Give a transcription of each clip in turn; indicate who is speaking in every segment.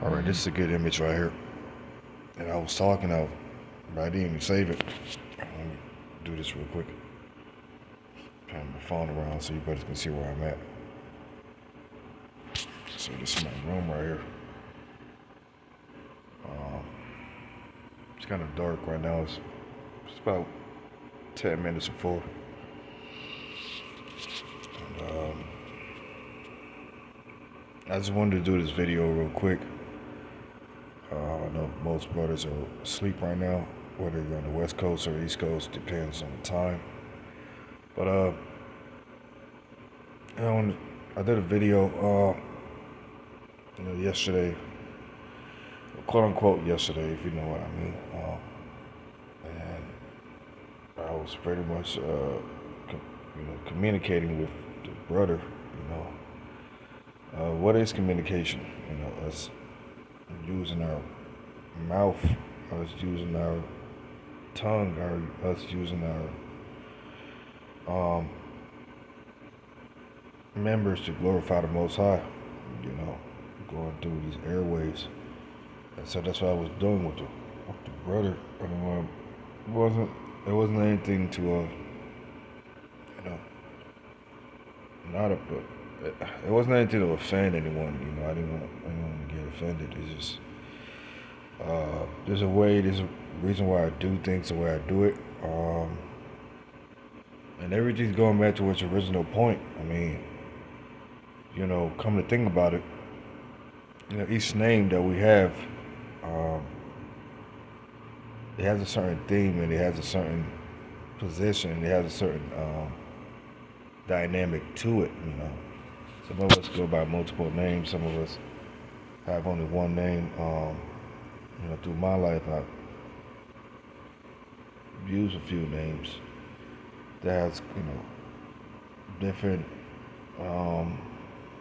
Speaker 1: All right, this is a good image right here. And I was talking out, but I didn't even save it. Let me do this real quick. Pan my phone around so you guys can see where I'm at. So this is my room right here. Um, it's kind of dark right now. It's about 10 minutes before. And, I just wanted to do this video real quick. I know most brothers are asleep right now, whether you're on the West Coast or East Coast, depends on the time. But I did a video, yesterday, quote unquote yesterday, if you know what I mean. And I was pretty much, communicating with the brother. What is communication? Us using our mouth, us using our tongue, us using our members to glorify the Most High. Going through these airways, and so that's what I was doing with the brother. It wasn't anything to not a but it wasn't anything to offend anyone. I didn't want anyone to get offended. It's just there's a reason why I do things the way I do it. And everything's going back to its original point. I mean, come to think about it, each name that we have, it has a certain theme and it has a certain position and it has a certain dynamic to it. Some of us go by multiple names. Some of us have only one name. Through my life, I've used a few names that has, different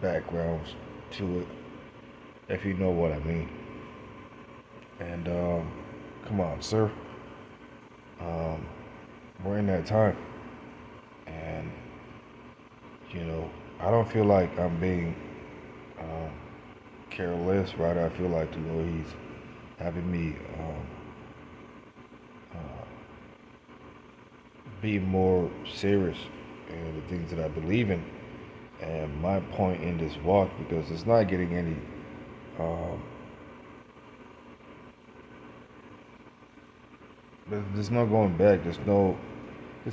Speaker 1: backgrounds to it, if you know what I mean. And come on, sir. We're in that time, and I don't feel like I'm being careless, right? I feel like he's having me be more serious in the things that I believe in, and my point in this walk, because it's not getting any there's no going back. This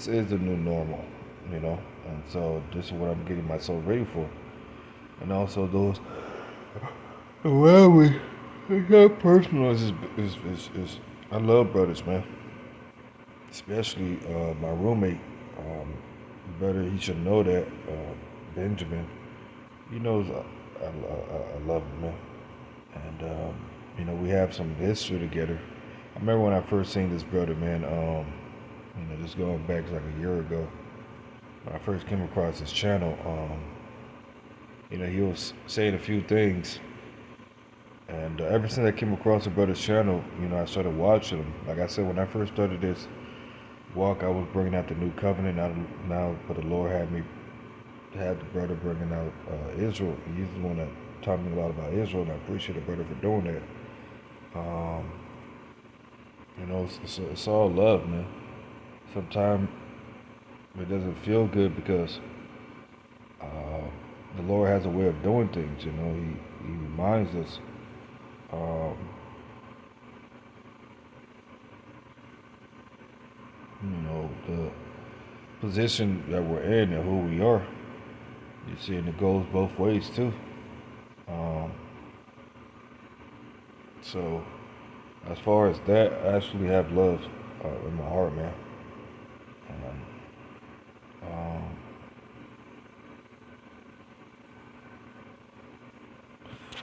Speaker 1: is the new normal, and so this is what I'm getting myself ready for. And also those, it's not personal, I love brothers, man. Especially my roommate, brother, he should know that, Benjamin. He knows I love him, man. And we have some history together. I remember when I first seen this brother, man. Just going back like a year ago, when I first came across his channel. He was saying a few things, and ever since I came across the brother's channel, I started watching him. Like I said, when I first started this walk, I was bringing out the new covenant. Now, but the Lord had the brother bringing out Israel. He's the one that taught me a lot about Israel, and I appreciate the brother for doing that. It's all love, man. Sometimes it doesn't feel good because the Lord has a way of doing things. He reminds us. The position that we're in and who we are. You see, and it goes both ways too. So, as far as that, I actually have love in my heart, man.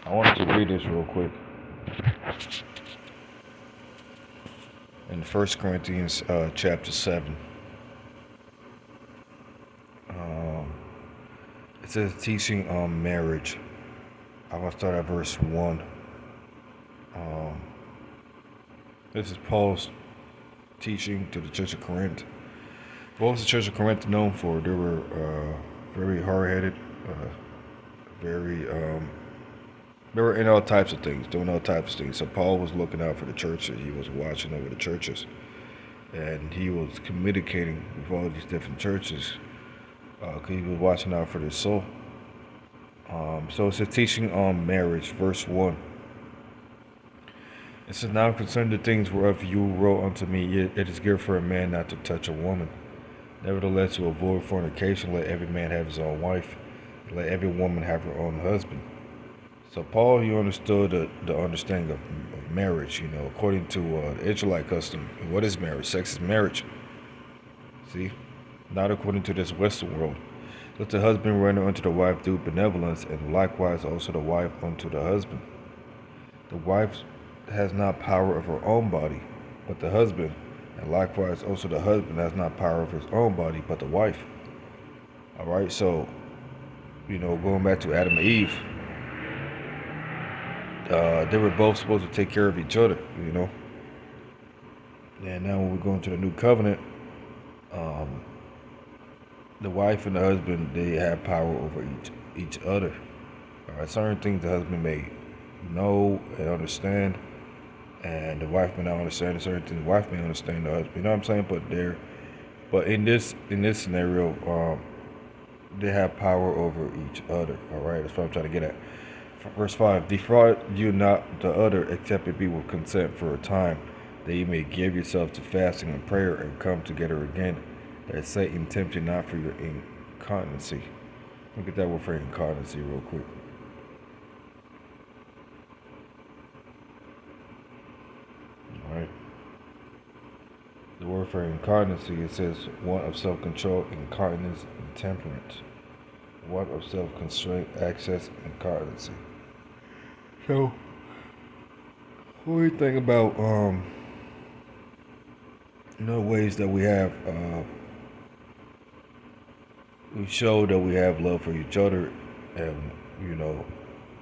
Speaker 1: I wanted to read this real quick. In 1 Corinthians chapter 7. It says teaching on marriage. I'm going to start at verse 1. This is Paul's teaching to the Church of Corinth. What was the Church of Corinth known for? They were very hard-headed, very They were in all types of things, doing all types of things. So Paul was looking out for the churches. He was watching over the churches, and he was communicating with all these different churches. 'Cause he was watching out for their soul. So it's a teaching on marriage, verse 1. It says, "Now concerning the things whereof you wrote unto me, it is good for a man not to touch a woman. Nevertheless, to avoid fornication, let every man have his own wife, and let every woman have her own husband." So Paul, he understood the understanding of marriage, according to the Israelite custom. What is marriage? Sex is marriage. See? Not according to this Western world. Let the husband render unto the wife due benevolence, and likewise also the wife unto the husband. The wife has not power of her own body, but the husband, and likewise also the husband has not power of his own body, but the wife. Alright, so, going back to Adam and Eve, they were both supposed to take care of each other, And now when we go into the new covenant, the wife and the husband, they have power over each other. Alright, certain things the husband may know and understand, and the wife may not understand certain things the wife may understand the husband. You know what I'm saying? But in this scenario, they have power over each other. Alright, that's what I'm trying to get at. Verse 5, "Defraud you not the other, except it be with consent for a time, that you may give yourself to fasting and prayer, and come together again, that Satan tempt you not for your incontinency." Look at that word for incontinency real quick. Alright. The word for incontinency, it says want of self-control, incontinence, intemperance. Want of self-constraint, excess, incontinency. So, what do you think about ways that we have we show that we have love for each other, and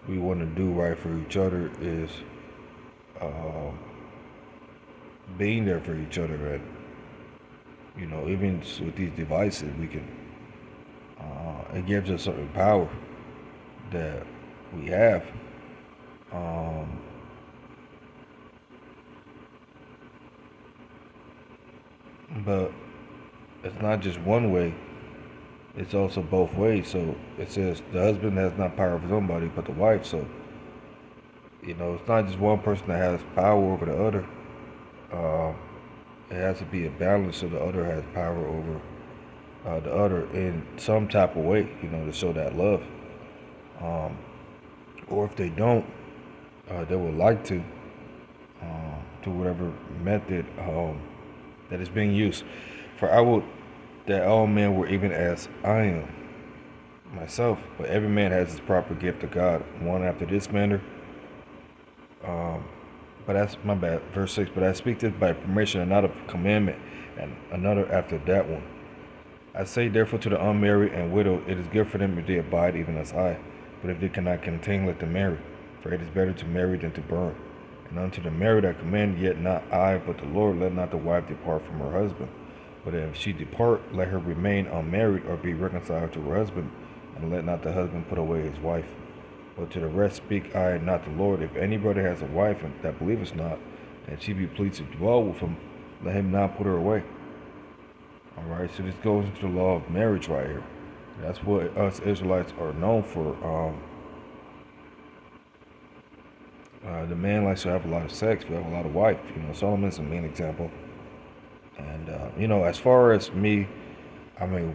Speaker 1: we want to do right for each other is being there for each other, and even with these devices we can it gives us certain power that we have. But it's not just one way, it's also both ways. So it says the husband has not power of his own body, but the wife. So it's not just one person that has power over the other. It has to be a balance, so the other has power over the other in some type of way, to show that love. Or if they don't, they would like to whatever method that is being used. For I would that all men were even as I am myself, but every man has his proper gift of God, one after this manner. But that's my bad. Verse 6, "But I speak this by permission and not of commandment, and another after that one. I say therefore to the unmarried and widow, it is good for them if they abide even as I. But if they cannot contain, let them marry. For it is better to marry than to burn. And unto the married I command, yet not I, but the Lord, let not the wife depart from her husband. But if she depart, let her remain unmarried, or be reconciled to her husband, and let not the husband put away his wife. But to the rest speak I, not the Lord. If any brother has a wife that believeth not, and she be pleased to dwell with him, let him not put her away." Alright, so this goes into the law of marriage right here. That's what us Israelites are known for. The man likes to have a lot of sex, we have a lot of wife. Solomon's a main example. And, as far as me,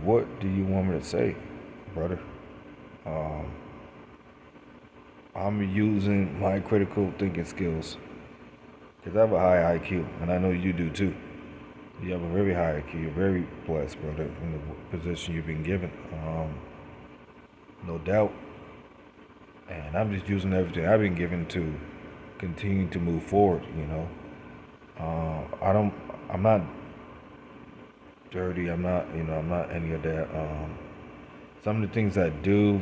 Speaker 1: what do you want me to say, brother? I'm using my critical thinking skills, because I have a high IQ, and I know you do too. You have a very high IQ. You're very blessed, brother, in the position you've been given. No doubt. And I'm just using everything I've been given to continue to move forward, I'm not dirty. I'm not any of that. Some of the things I do,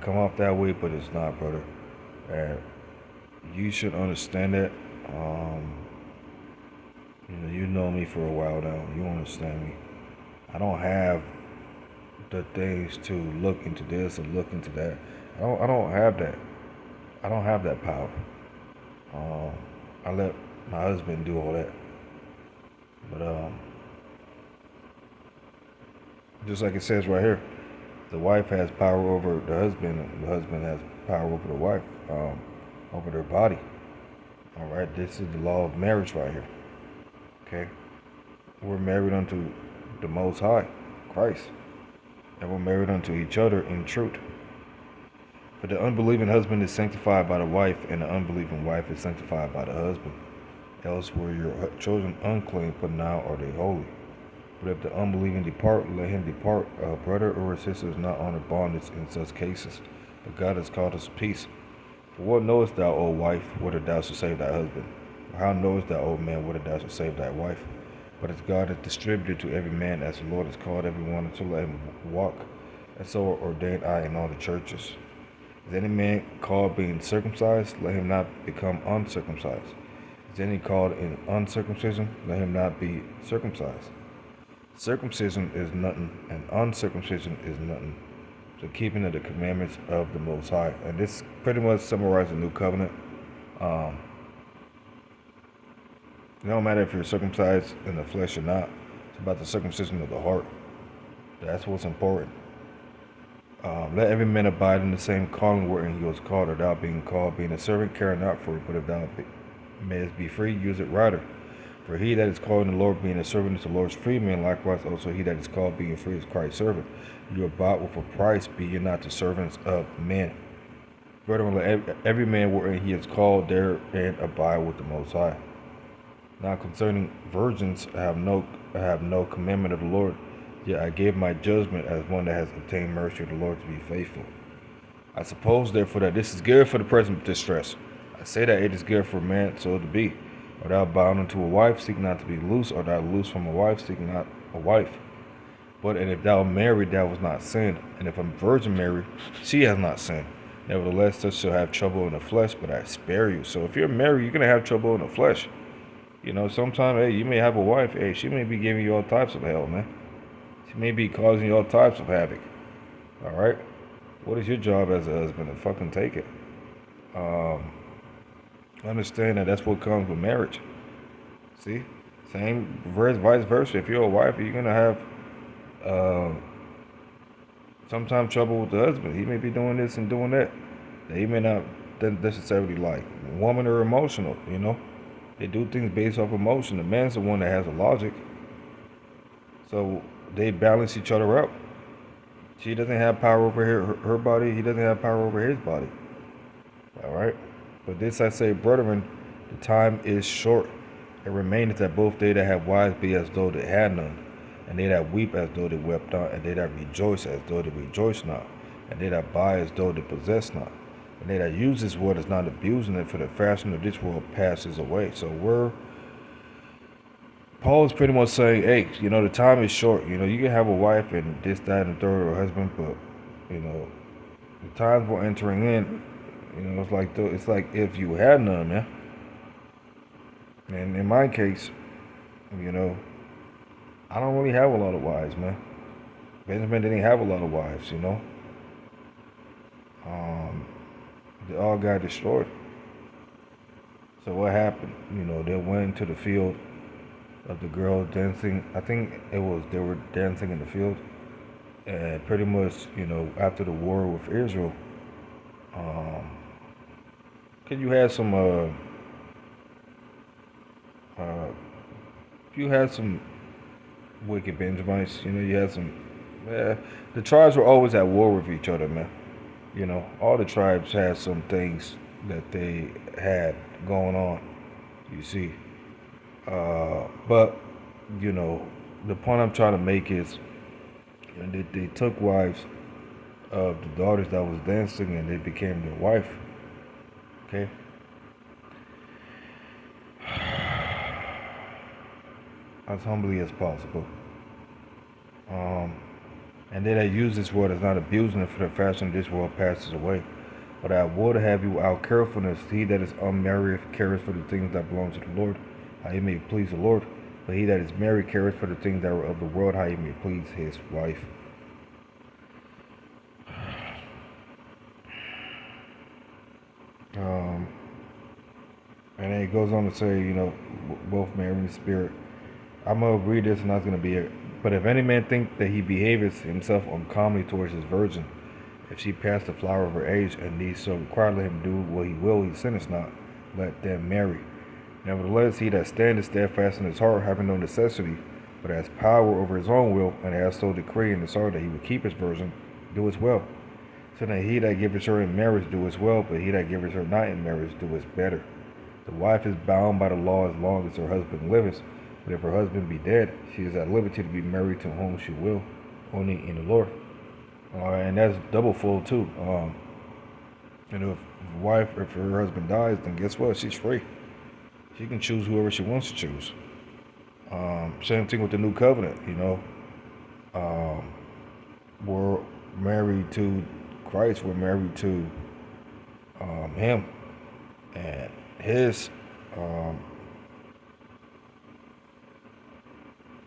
Speaker 1: come off that way, but it's not, brother. And you should understand that. You know me for a while now. You understand me. I don't have the things to look into this or look into that. I don't have that. I don't have that power. Um, I let my husband do all that. But just like it says right here, the wife has power over the husband, and the husband has power over the wife, over their body. All right, this is the law of marriage right here. Okay, we're married unto the Most High, Christ, and we're married unto each other in truth. For the unbelieving husband is sanctified by the wife, and the unbelieving wife is sanctified by the husband. Else were your children unclean, but now are they holy. But if the unbelieving depart, let him depart. A brother or a sister is not under bondage in such cases, but God has called us peace. For what knowest thou, O wife, whether thou shalt save thy husband? Or how knowest thou, O man, whether thou shalt save thy wife? But as God hath distributed to every man, as the Lord has called every one, to let him walk, and so ordained I in all the churches. Is any man called being circumcised? Let him not become uncircumcised. Is any called in uncircumcision? Let him not be circumcised. Circumcision is nothing, and uncircumcision is nothing. The keeping of the commandments of the Most High. And this pretty much summarizes the new covenant. Um, it don't matter if you're circumcised in the flesh or not. It's about the circumcision of the heart. That's what's important. Let every man abide in the same calling wherein he was called, or thou being called, being a servant, care not for it, but if thou mayest be free, use it rather. For he that is called in the Lord, being a servant, is the Lord's free man. Likewise also he that is called, being free, is Christ's servant. You are bought with a price, be ye not the servants of men. Brethren, let every man wherein he is called therein abide with the Most High. Now concerning virgins, I have no commandment of the Lord, yet I gave my judgment as one that has obtained mercy of the Lord to be faithful. I suppose therefore that this is good for the present distress. I say that it is good for a man so to be. Or thou bound unto a wife, seek not to be loose, or thou loose from a wife, seek not a wife. But and if thou married, thou was not sinned, and if a virgin married, she has not sinned. Nevertheless, such shall have trouble in the flesh, but I spare you. So if you're married, you're gonna have trouble in the flesh. You know, sometimes, hey, you may have a wife, hey, she may be giving you all types of hell, man. She may be causing you all types of havoc. All right? What is your job as a husband? To fucking take it. Understand that that's what comes with marriage. See? Same vice versa. If you're a wife, you're going to have sometimes trouble with the husband. He may be doing this and doing that he may not necessarily like. Women are emotional, you know? They do things based off emotion. The man's the one that has the logic. So they balance each other up. She doesn't have power over her body. He doesn't have power over his body. All right? But this I say, brethren, the time is short. It remaineth that both they that have wives be as though they had none, and they that weep as though they wept not, and they that rejoice as though they rejoice not, and they that buy as though they possess not, and they that use this word is not abusing it, for the fashion of this world passes away. So Paul is pretty much saying, hey, you know, the time is short. You know, you can have a wife and this, that, and the third, or a husband, but, you know, the times we're entering in, you know, it's like if you had none, man. And in my case, you know, I don't really have a lot of wives, man. Benjamin didn't have a lot of wives, you know. They all got destroyed. So what happened? You know, they went into the field of the girls dancing. I think they were dancing in the field. And pretty much, you know, after the war with Israel, you had some wicked Benjamites. You know, you had some. The tribes were always at war with each other, man. You know, all the tribes had some things that they had going on. You see, but you know, the point I'm trying to make is, you know, they took wives of the daughters that was dancing, and they became their wife. Okay. As humbly as possible. And they that use this word is not abusing it, for the fashion of this world passes away. But I would have you out carefulness. He that is unmarried careth for the things that belong to the Lord, how he may please the Lord. But he that is married careth for the things that are of the world, how he may please his wife. Um, and then it goes on to say, both Mary and the Spirit. I'm gonna read this, and that's gonna be it. But if any man think that he behaveth himself uncomely towards his virgin, if she pass the flower of her age, and these so require, let him do what he will, he sinneth not. Let them marry. Nevertheless, he that standeth steadfast in his heart, having no necessity, but has power over his own will, and has so decreed in his heart that he would keep his virgin, do as well. So that he that giveth her in marriage do as well, but he that giveth her not in marriage do as better. The wife is bound by the law as long as her husband liveth, but if her husband be dead, she is at liberty to be married to whom she will, only in the Lord. And that's double fold too. If her husband dies, then guess what? She's free. She can choose whoever she wants to choose. Same thing with the new covenant. We're married to Christ. We're married to Him and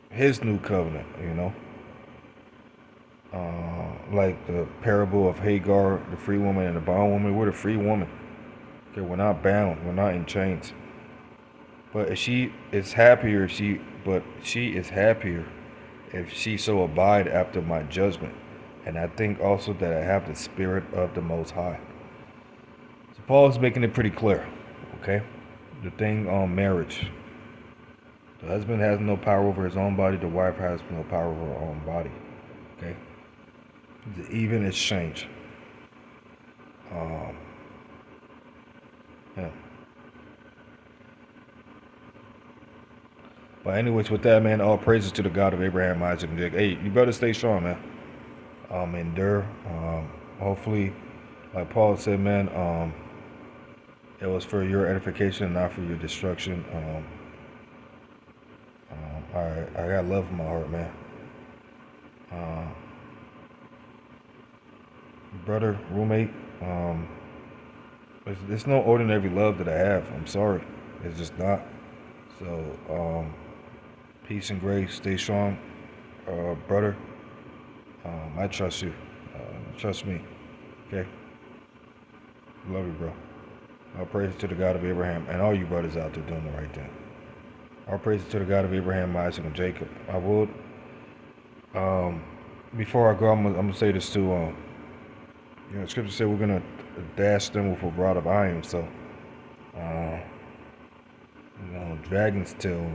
Speaker 1: His new covenant. Like the parable of Hagar, the free woman, and the bondwoman. We're the free woman. Okay, we're not bound. We're not in chains. But she is happier if she so abide after my judgment. And I think also that I have the Spirit of the Most High. So Paul is making it pretty clear. Okay, the thing on marriage. The husband has no power over his own body. The wife has no power over her own body. Okay. It's an even exchange. Yeah. But anyways, with that, man, all praises to the God of Abraham, Isaac, and Jacob. Hey, you better stay strong, man. Endure. Hopefully, like Paul said, man, it was for your edification, not for your destruction. I got love in my heart, man. Brother, roommate, it's no ordinary love that I have. I'm sorry. It's just not. So, peace and grace. Stay strong, brother. I trust you. Trust me. Okay? Love you, bro. All praises to the God of Abraham and all you brothers out there doing the right thing. All praises to the God of Abraham, Isaac, and Jacob. I would, before I go, I'm gonna say this too. Scripture said we're gonna dash them with a rod of iron. So, dragon's tail.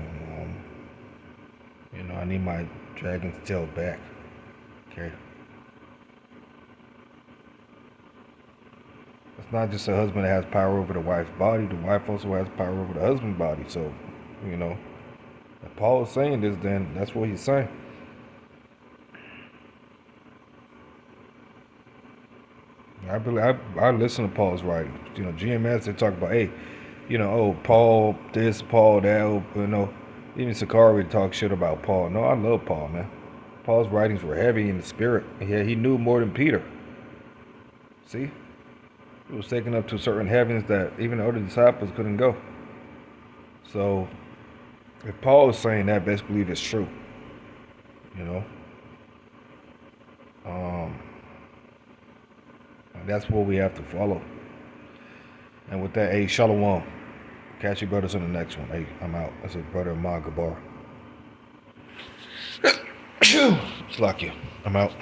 Speaker 1: I need my dragon's tail back. Okay. It's not just the husband that has power over the wife's body. The wife also has power over the husband's body. So, if Paul is saying this, then that's what he's saying. I listen to Paul's writings. GMS, they talk about, hey, Paul this, Paul that, even Sakari talk shit about Paul. No, I love Paul, man. Paul's writings were heavy in the spirit. Yeah, he knew more than Peter. See? He was taken up to certain heavens that even the other disciples couldn't go. So, if Paul is saying that, best believe it's true. That's what we have to follow. And with that, hey, Shalom. Catch you brothers on the next one. Hey, I'm out. That's a brother Ahmad Gabar. Slack you. I'm out.